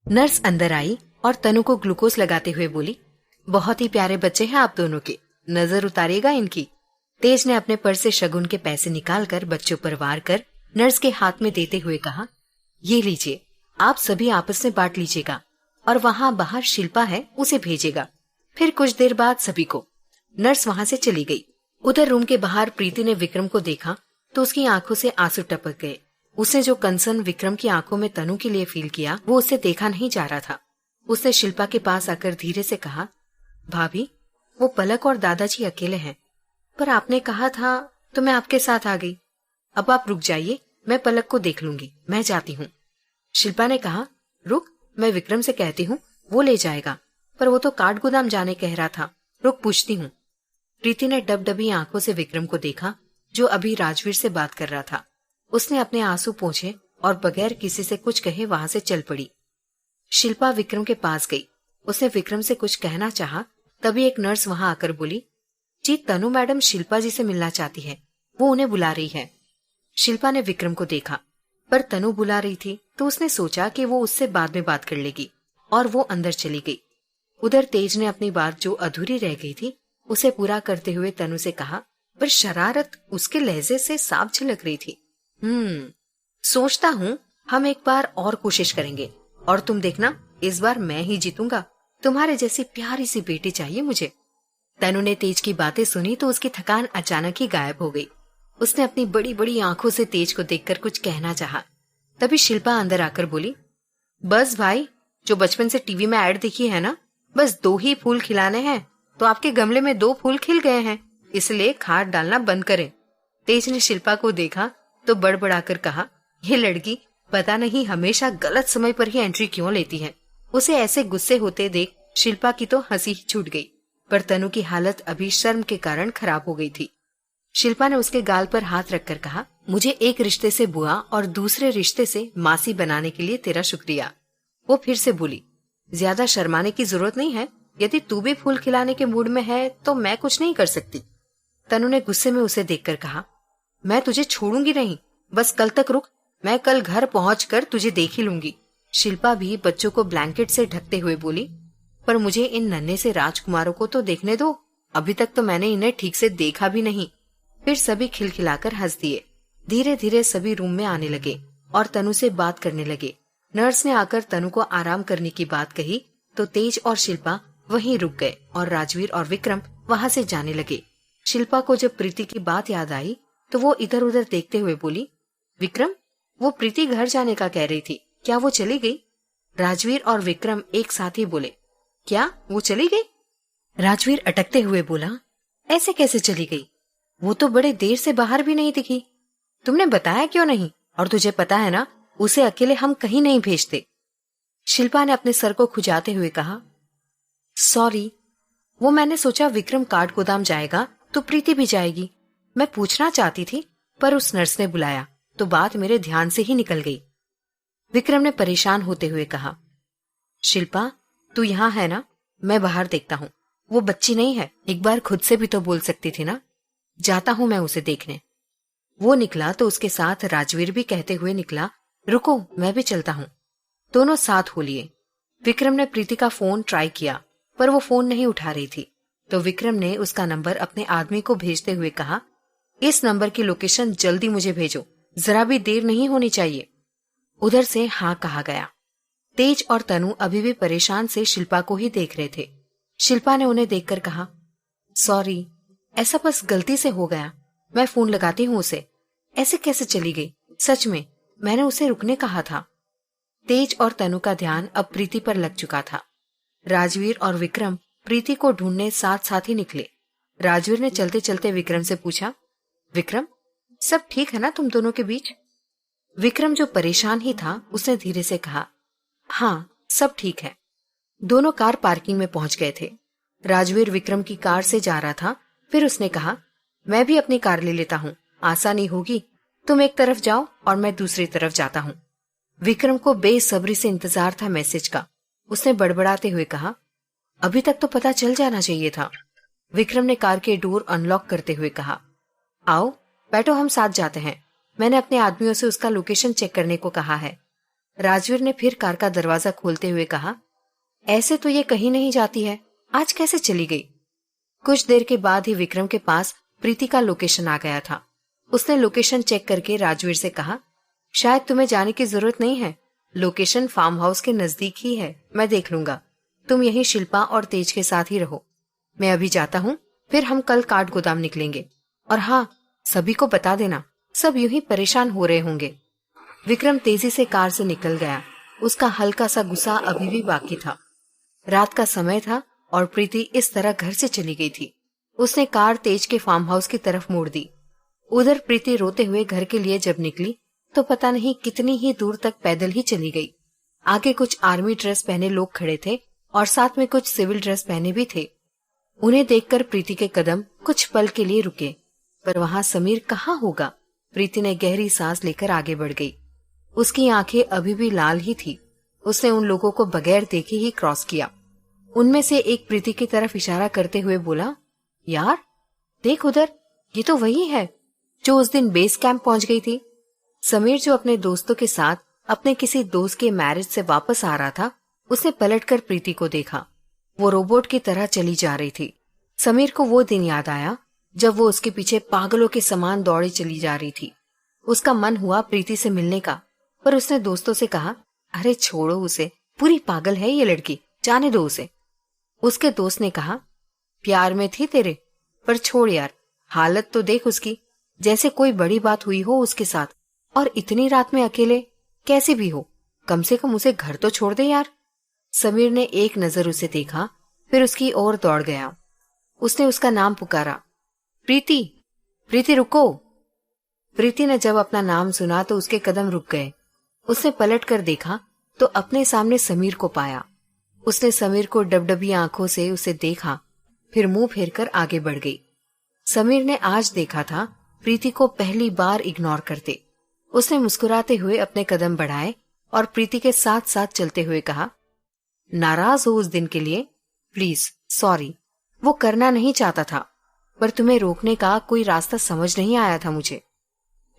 Nurse अंदर आई और तनु को ग्लूकोज लगाते हुए बोली, बहुत ही प्यारे बच्चे हैं आप दोनों के, नजर उतारिएगा इनकी। तेज ने अपने पर्स से शगुन के पैसे निकालकर बच्चों पर वार कर नर्स के हाथ में देते हुए कहा, ये लीजिए, आप सभी आपस में बांट लीजिएगा और वहाँ बाहर शिल्पा है उसे भेजेगा। फिर कुछ देर बाद सभी को। नर्स वहाँ से चली गई। उधर रूम के बाहर प्रीति ने विक्रम को देखा तो उसकी आंखों से आंसू टपक गए। उसने जो कंसर्न विक्रम की आंखों में तनु के लिए फील किया वो उसे देखा नहीं जा रहा था। उसने शिल्पा के पास आकर धीरे से कहा, भाभी, वो पलक और दादाजी अकेले हैं, पर आपने कहा था तो मैं आपके साथ आ गई। अब आप रुक जाइए, मैं पलक को देख लूंगी, मैं जाती हूँ। शिल्पा ने कहा, रुक, मैं विक्रम से कहती हूँ, वो ले जाएगा, पर वो तो काठ गोदाम जाने कह रहा था, रुक पूछती हूँ। प्रीति ने डबडबी आंखों से विक्रम को देखा जो अभी राजवीर से बात कर रहा था। उसने अपने आंसू पोंछे और बगैर किसी से कुछ कहे वहां से चल पड़ी। शिल्पा विक्रम के पास गई। उसने विक्रम से कुछ कहना चाहा, तभी एक नर्स वहां आकर बोली, जी तनु मैडम शिल्पा जी से मिलना चाहती है, वो उन्हें बुला रही है। शिल्पा ने विक्रम को देखा, पर तनु बुला रही थी तो उसने सोचा कि वो उससे बाद में बात कर लेगी और वो अंदर चली गई। उधर तेज ने अपनी बात जो अधूरी रह गई थी उसे पूरा करते हुए तनु से कहा, पर शरारत उसके लहजे से साफ झलक रही थी। सोचता हूँ हम एक बार और कोशिश करेंगे और तुम देखना इस बार मैं ही जीतूंगा। तुम्हारे जैसी प्यारी सी बेटी चाहिए मुझे। तनु ने तेज की बातें सुनी तो उसकी थकान अचानक ही गायब हो गई। उसने अपनी बड़ी बड़ी आंखों से तेज को देखकर कुछ कहना चाहा, तभी शिल्पा अंदर आकर बोली, बस भाई, जो बचपन से टीवी में ऐड दिखी है ना, बस 2 ही फूल खिलाने हैं तो आपके गमले में 2 फूल खिल गए हैं, इसलिए खाद डालना बंद करें। तेज ने शिल्पा को देखा तो बड़बड़ाकर कहा, ये लड़की पता नहीं हमेशा गलत समय पर ही एंट्री क्यों लेती है। उसे ऐसे गुस्से होते देख शिल्पा की तो हंसी ही छूट गई, पर तनु की हालत अभी शर्म के कारण खराब हो गई थी। शिल्पा ने उसके गाल पर हाथ रखकर कहा, मुझे एक रिश्ते से बुआ और दूसरे रिश्ते से मासी बनाने के लिए तेरा शुक्रिया। वो फिर से बोली, ज्यादा शर्माने की जरूरत नहीं है, यदि तू भी फूल खिलाने के मूड में है तो मैं कुछ नहीं कर सकती। तनु ने गुस्से में उसे देखकर कहा, मैं तुझे छोड़ूंगी नहीं, बस कल तक रुक, मैं कल घर पहुंचकर तुझे देख ही लूंगी। शिल्पा भी बच्चों को ब्लैंकेट से ढकते हुए बोली, पर मुझे इन नन्हे से राजकुमारों को तो देखने दो, अभी तक तो मैंने इन्हें ठीक से देखा भी नहीं। फिर सभी खिलखिलाकर हंस दिए। धीरे धीरे सभी रूम में आने लगे और तनु से बात करने लगे। नर्स ने आकर तनु को आराम करने की बात कही तो तेज और शिल्पा वहीं रुक गए और राजवीर और विक्रम वहां से जाने लगे। शिल्पा को जब प्रीति की बात याद आई तो वो इधर उधर देखते हुए बोली, विक्रम, वो प्रीति घर जाने का कह रही थी, क्या वो चली गई? राजवीर और विक्रम एक साथ ही बोले, क्या वो चली गई? राजवीर अटकते हुए बोला, ऐसे कैसे चली गई? वो तो बड़े देर से बाहर भी नहीं दिखी। तुमने बताया क्यों नहीं? और तुझे पता है ना, उसे अकेले हम कहीं नहीं भेजते। शिल्पा ने अपने सर को खुजाते हुए कहा, सॉरी, वो मैंने सोचा विक्रम काठ गोदाम जाएगा तो प्रीति भी जाएगी। मैं पूछना चाहती थी, पर उस नर्स ने बुलाया तो बात मेरे ध्यान से ही निकल गई। विक्रम ने परेशान होते हुए कहा, शिल्पा, तू यहाँ है ना? मैं बाहर देखता हूँ। वो बच्ची नहीं है, एक बार खुद से भी तो बोल सकती थी ना। जाता हूँ मैं उसे देखने। वो निकला तो उसके साथ राजवीर भी कहते हुए निकला, रुको, मैं भी चलता हूँ। दोनों साथ हो लिए। विक्रम ने प्रीति का फोन ट्राई किया, पर वो फोन नहीं उठा रही थी, तो विक्रम ने उसका नंबर अपने आदमी को भेजते हुए कहा, इस नंबर की लोकेशन जल्दी मुझे भेजो, जरा भी देर नहीं होनी चाहिए। उधर से हाँ कहा गया। तेज और तनु अभी भी परेशान से शिल्पा को ही देख रहे थे। शिल्पा ने उन्हें देखकर कहा, सॉरी, ऐसा बस गलती से हो गया, मैं फोन लगाती हूँ उसे। ऐसे कैसे चली गई? सच में मैंने उसे रुकने कहा था। तेज और तनु का ध्यान अब प्रीति पर लग चुका था। राजवीर और विक्रम प्रीति को ढूंढने साथ साथ ही निकले। राजवीर ने चलते चलते विक्रम से पूछा, विक्रम, सब ठीक है ना तुम दोनों के बीच? विक्रम जो परेशान ही था उसने धीरे से कहा, हाँ, सब ठीक है। दोनों कार पार्किंग में पहुंच गए थे। राजवीर विक्रम की कार से जा रहा था, फिर उसने कहा, मैं भी अपनी कार ले लेता हूँ, आसानी होगी। तुम एक तरफ जाओ और मैं दूसरी तरफ जाता हूँ। विक्रम को बेसब्री से इंतजार था मैसेज का। उसने बड़बड़ाते हुए कहा, अभी तक तो पता चल जाना चाहिए था। विक्रम ने कार के डोर अनलॉक करते हुए कहा, आओ बैठो, हम साथ जाते हैं। मैंने अपने आदमियों से उसका लोकेशन चेक करने को कहा है। राजवीर ने फिर कार का दरवाजा खोलते हुए कहा, ऐसे तो ये कहीं नहीं जाती है, आज कैसे चली गई? कुछ देर के बाद ही विक्रम के पास प्रीति का लोकेशन आ गया था। उसने लोकेशन चेक करके राजवीर से कहा, शायद तुम्हें जाने की जरूरत नहीं है, लोकेशन फार्म हाउस के नजदीक ही है, मैं देख लूंगा। तुम यहीं शिल्पा और तेज के साथ ही रहो। मैं अभी जाता हूँ, फिर हम कल काठ गोदाम निकलेंगे। और हाँ, सभी को बता देना, सब यूं ही परेशान हो रहे होंगे। विक्रम तेजी से कार से निकल गया। उसका हल्का सा गुस्सा अभी भी बाकी था। रात का समय था और प्रीति इस तरह घर से चली गई थी। उसने कार तेज के फार्म हाउस की तरफ मोड़ दी। उधर प्रीति रोते हुए घर के लिए जब निकली तो पता नहीं कितनी ही दूर तक पैदल ही चली गई। आगे कुछ आर्मी ड्रेस पहने लोग खड़े थे और साथ में कुछ सिविल ड्रेस पहने भी थे। उन्हें देखकर प्रीति के कदम कुछ पल के लिए रुके, पर वहां समीर कहाँ होगा। प्रीति ने गहरी सांस लेकर आगे बढ़ गई। उसकी आंखें अभी भी लाल ही थी। उसने उन लोगों को बगैर देखे ही क्रॉस किया। उनमें से एक प्रीति की तरफ इशारा करते हुए बोला, यार देख उधर, ये तो वही है जो उस दिन बेस कैंप पहुंच गई थी। समीर, जो अपने दोस्तों के साथ अपने किसी दोस्त के मैरिज से वापस आ रहा था, उसने पलटकर प्रीति को देखा। वो रोबोट की तरह चली जा रही थी। समीर को वो दिन याद आया जब वो उसके पीछे पागलों के समान दौड़े चली जा रही थी। उसका मन हुआ प्रीति से मिलने का, पर उसने दोस्तों से कहा, अरे छोड़ो उसे, पूरी पागल है ये लड़की, जाने दो उसे। उसके दोस्त ने कहा, प्यार में थी तेरे, पर छोड़ यार, हालत तो देख उसकी, जैसे कोई बड़ी बात हुई हो उसके साथ, और इतनी रात में अकेले, कैसे भी हो, कम से कम उसे घर तो छोड़ दे यार। समीर ने एक नजर उसे देखा, फिर उसकी ओर दौड़ गया। उसने उसका नाम पुकारा, प्रीति, प्रीति रुको। प्रीति ने जब अपना नाम सुना तो उसके कदम रुक गए। उसने पलट कर देखा तो अपने सामने समीर को पाया। उसने समीर को डबडबी आंखों से उसे देखा, फिर मुंह फेरकर आगे बढ़ गई। समीर ने आज देखा था प्रीति को पहली बार इग्नोर करते। उसने मुस्कुराते हुए अपने कदम बढ़ाए और प्रीति के साथ साथ चलते हुए कहा, नाराज हो उस दिन के लिए, प्लीज सॉरी, वो करना नहीं चाहता था, पर तुम्हें रोकने का कोई रास्ता समझ नहीं आया था मुझे।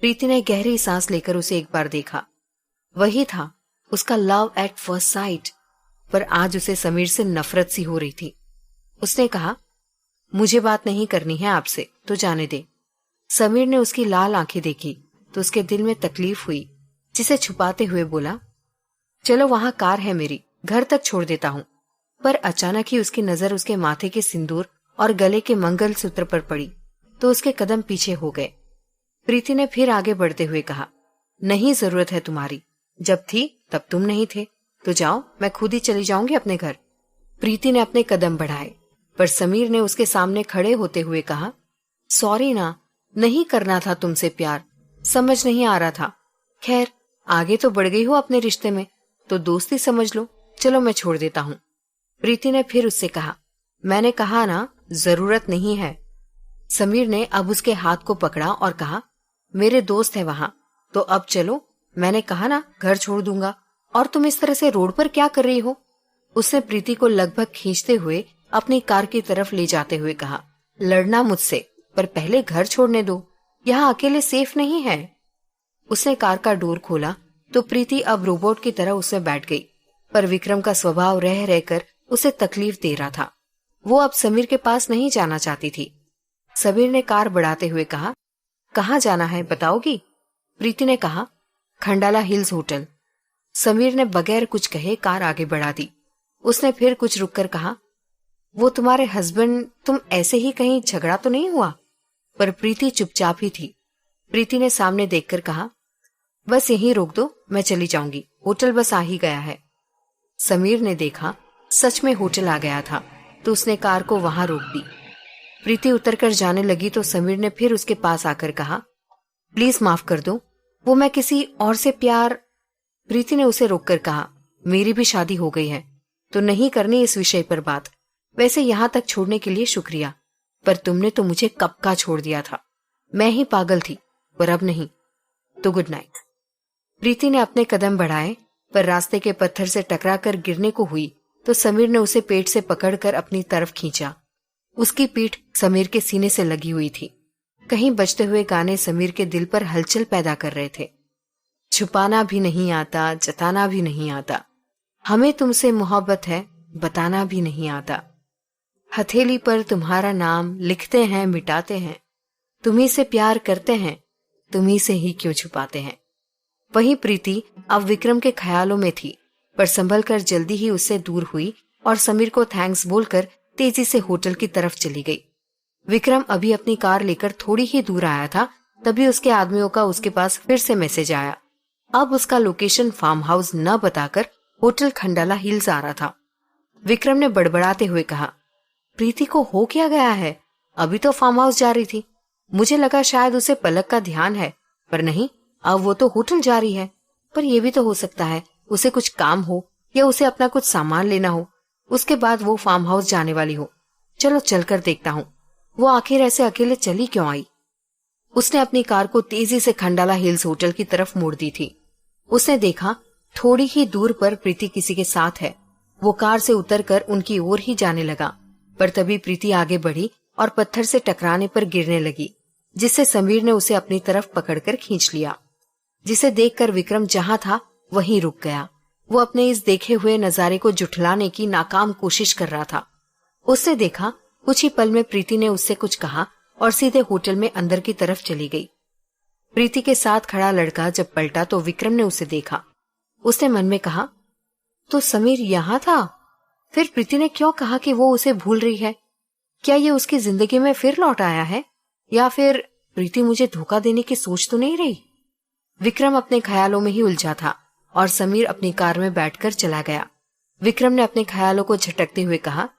प्रीति ने गहरी सांस लेकर उसे एक बार देखा। वही था उसका लव एट फर्स्ट साइट, पर आज उसे समीर से नफरत सी हो रही थी। उसने कहा, मुझे बात नहीं करनी है आपसे, तो जाने दे। समीर ने उसकी लाल आंखें देखी तो उसके दिल में तकलीफ हुई, जिसे छुपाते हुए बोला, चलो वहां कार है मेरी, घर तक छोड़ देता हूं। पर अचानक ही उसकी नजर उसके माथे के सिंदूर और गले के मंगलसूत्र पर पड़ी तो उसके कदम पीछे हो गए। प्रीति ने फिर आगे बढ़ते हुए कहा, नहीं जरूरत है तुम्हारी, जब थी तब तुम नहीं थे, तो जाओ, मैं खुद ही चली जाऊंगी अपने घर। प्रीति ने अपने कदम बढ़ाए, पर समीर ने उसके सामने खड़े होते हुए कहा, सॉरी ना, नहीं करना था तुमसे प्यार, समझ नहीं आ रहा था। खैर, आगे तो बढ़ गई हो अपने रिश्ते में, तो दोस्ती समझ लो, चलो मैं छोड़ देता हूँ। प्रीति ने फिर उससे कहा, मैंने कहा ना, जरूरत नहीं है। समीर ने अब उसके हाथ को पकड़ा और कहा, मेरे दोस्त है वहां, तो अब चलो, मैंने कहा ना घर छोड़ दूंगा, और तुम इस तरह से रोड पर क्या कर रही हो? उसने प्रीति को लगभग खींचते हुए अपनी कार की तरफ ले जाते हुए कहा, लड़ना मुझसे, पर पहले घर छोड़ने दो, यहाँ अकेले सेफ नहीं है। उसने कार का डोर खोला तो प्रीति अब रोबोट की तरह उसमें बैठ गई, पर विक्रम का स्वभाव रह रहकर उसे तकलीफ दे रहा था। वो अब समीर के पास नहीं जाना चाहती थी। समीर ने कार बढ़ाते हुए कहा, कहाँ जाना है बताओगी? प्रीति ने कहा, खंडाला हिल्स होटल। समीर ने बगैर कुछ कहे कार आगे बढ़ा दी। उसने फिर कुछ रुककर कहा, वो तुम्हारे हस्बैंड, तुम ऐसे ही कहीं झगड़ा तो नहीं हुआ? पर प्रीति चुपचाप ही थी। प्रीति ने सामने देखकर कहा, बस यहीं रोक दो, मैं चली जाऊंगी, होटल बस आ ही गया है। समीर ने देखा सच में होटल आ गया था, तो उसने कार को वहां रोक दी। प्रीति उतरकर जाने लगी तो समीर ने फिर उसके पास आकर कहा, प्लीज माफ कर दो, वो मैं किसी और से प्यार। प्रीति ने उसे रोककर कहा, मेरी भी शादी हो गई है, तो नहीं करनी इस विषय पर बात। वैसे यहां तक छोड़ने के लिए शुक्रिया, पर तुमने तो मुझे कब का छोड़ दिया था। मैं ही पागल थी, पर अब नहीं, तो गुड नाइट। प्रीति ने अपने कदम बढ़ाए, पर रास्ते के पत्थर से टकराकर गिरने को हुई तो समीर ने उसे पेट से पकड़कर अपनी तरफ खींचा। उसकी पीठ समीर के सीने से लगी हुई थी। कहीं बजते हुए गाने समीर के दिल पर हलचल पैदा कर रहे थे। छुपाना भी नहीं आता, जताना भी नहीं आता। हमें तुमसे मोहब्बत है, बताना भी नहीं आता। हथेली पर तुम्हारा नाम लिखते हैं, मिटाते हैं। तुम्ही से प्यार करते हैं, तुम्ही से ही क्यों छुपाते हैं। वहीं प्रीति अब विक्रम के ख्यालों में थी, पर संभल कर जल्दी ही उससे दूर हुई और समीर को थैंक्स बोलकर तेजी से होटल की तरफ चली गई। विक्रम अभी अपनी कार लेकर थोड़ी ही दूर आया था, तभी उसके आदमियों का उसके पास फिर से मैसेज आया। अब उसका लोकेशन फार्म हाउस न बताकर होटल खंडाला हिल्स आ रहा था। विक्रम ने बड़बड़ाते हुए कहा, प्रीति को हो क्या गया है? अभी तो फार्म हाउस जा रही थी। मुझे लगा शायद उसे पलक का ध्यान है, पर नहीं, अब वो तो होटल जा रही है। पर यह भी तो हो सकता है उसे कुछ काम हो या उसे अपना कुछ सामान लेना हो, उसके बाद वो फार्म हाउस जाने वाली हो। चलो चलकर देखता हूँ, वो आखिर ऐसे अकेले चली क्यों आई। उसने अपनी कार को तेजी से खंडाला हिल्स होटल की तरफ मोड़ दी थी। उसने देखा थोड़ी ही दूर पर प्रीति किसी के साथ है। वो कार से उतरकर उनकी ओर ही जाने लगा, पर तभी प्रीति आगे बढ़ी और पत्थर से टकराने पर गिरने लगी, जिससे समीर ने उसे अपनी तरफ पकड़कर खींच लिया। जिसे देखकर विक्रम जहां था वहीं रुक गया। वो अपने इस देखे हुए नजारे को जुठलाने की नाकाम कोशिश कर रहा था। उसने देखा कुछ ही पल में प्रीति ने उससे कुछ कहा और सीधे होटल में अंदर की तरफ चली गई। प्रीति के साथ खड़ा लड़का जब पलटा तो विक्रम ने उसे देखा। उसने मन में कहा, तो समीर यहाँ था? फिर प्रीति ने क्यों कहा कि वो उसे भूल रही है? क्या ये उसकी जिंदगी में फिर लौट आया है, या फिर प्रीति मुझे धोखा देने की सोच तो नहीं रही? विक्रम अपने ख्यालों में ही उलझा था और समीर अपनी कार में बैठकर चला गया। विक्रम ने अपने ख्यालों को झटकते हुए कहा,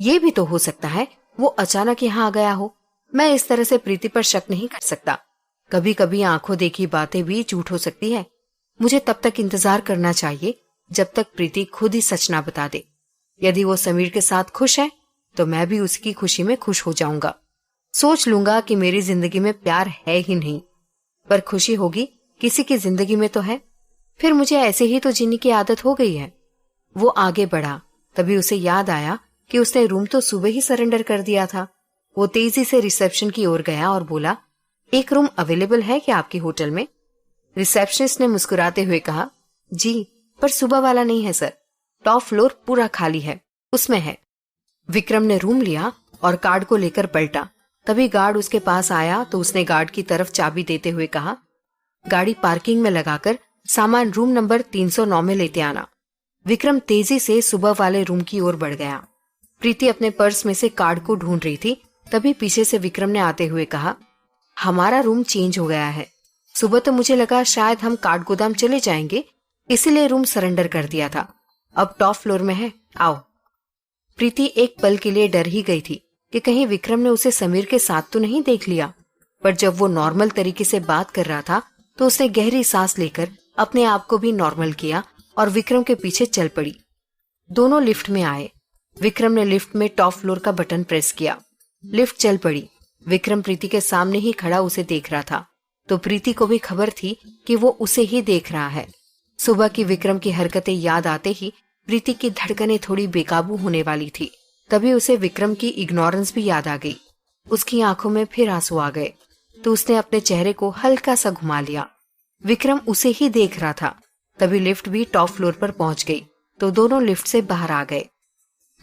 यह भी तो हो सकता है वो अचानक यहाँ आ गया हो। मैं इस तरह से प्रीति पर शक नहीं कर सकता। कभी कभी आंखों देखी बातें भी झूठ हो सकती है। मुझे तब तक इंतजार करना चाहिए जब तक प्रीति खुद ही सच ना बता दे। यदि वो समीर के साथ खुश है तो मैं भी उसकी खुशी में खुश हो जाऊंगा। सोच लूंगा कि मेरी जिंदगी में प्यार है ही नहीं, पर खुशी होगी किसी की जिंदगी में तो है। फिर मुझे ऐसे ही तो जीने की आदत हो गई है। वो आगे बढ़ा, तभी उसे याद आया कि उसने रूम तो सुबह ही सरेंडर कर दिया था। वो तेजी से रिसेप्शन की ओर गया और बोला, एक रूम अवेलेबल है क्या आपके होटल में? रिसेप्शनिस्ट ने मुस्कुराते हुए कहा, जी, पर सुबह वाला नहीं है सर। टॉप फ्लोर पूरा खाली है, उसमें है। विक्रम ने रूम लिया और कार्ड को लेकर पलटा। तभी गार्ड उसके पास आया तो उसने गार्ड की तरफ चाबी देते हुए कहा, गाड़ी पार्किंग में लगाकर सामान रूम नंबर 309 में लेते आना। विक्रम तेजी से सुबह वाले रूम की ओर बढ़ गया। प्रीति अपने पर्स में से कार्ड को ढूंढ रही थी, तभी पीछे से विक्रम ने आते हुए कहा, हमारा रूम चेंज हो गया है। सुबह तो मुझे लगा शायद हम काठ गोदाम चले जाएंगे, इसीलिए रूम सरेंडर कर दिया था। अब टॉप फ्लोर में है, आओ। प्रीति एक पल के लिए डर ही गई थी कि कहीं विक्रम ने उसे समीर के साथ तो नहीं देख लिया, पर जब वो नॉर्मल तरीके से बात कर रहा था तो उसने गहरी सांस लेकर अपने आप को भी नॉर्मल किया और विक्रम के पीछे चल पड़ी। दोनों लिफ्ट में आए। विक्रम ने लिफ्ट में टॉप फ्लोर का बटन प्रेस किया। लिफ्ट चल पड़ी। विक्रम प्रीति के सामने ही खड़ा उसे देख रहा था, तो प्रीति को भी खबर थी कि वो उसे ही देख रहा है। सुबह की विक्रम की हरकतें याद आते ही प्रीति की धड़कनें थोड़ी बेकाबू होने वाली थी। तभी उसे विक्रम की इग्नोरेंस भी याद आ गई। उसकी आंखों में फिर आंसू आ गए, तो उसने अपने चेहरे को हल्का सा घुमा लिया। विक्रम उसे ही देख रहा था। तभी लिफ्ट भी टॉप फ्लोर पर पहुंच गई, तो दोनों लिफ्ट से बाहर आ गए।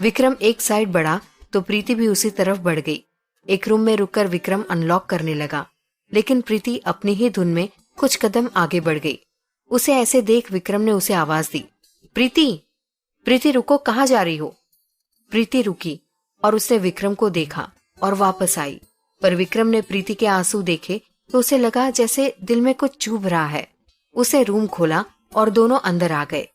विक्रम एक साइड बढ़ा तो प्रीति भी उसी तरफ बढ़ गई। एक रूम में रुककर विक्रम अनलॉक करने लगा, लेकिन प्रीति अपनी ही धुन में कुछ कदम आगे बढ़ गई। उसे ऐसे देख विक्रम ने उसे आवाज दी, प्रीति, प्रीति रुको, कहाँ जा रही हो? प्रीति रुकी और उसने विक्रम को देखा और वापस आई, पर विक्रम ने प्रीति के आंसू देखे तो उसे लगा जैसे दिल में कुछ चुभ रहा है। उसे रूम खोला और दोनों अंदर आ गए।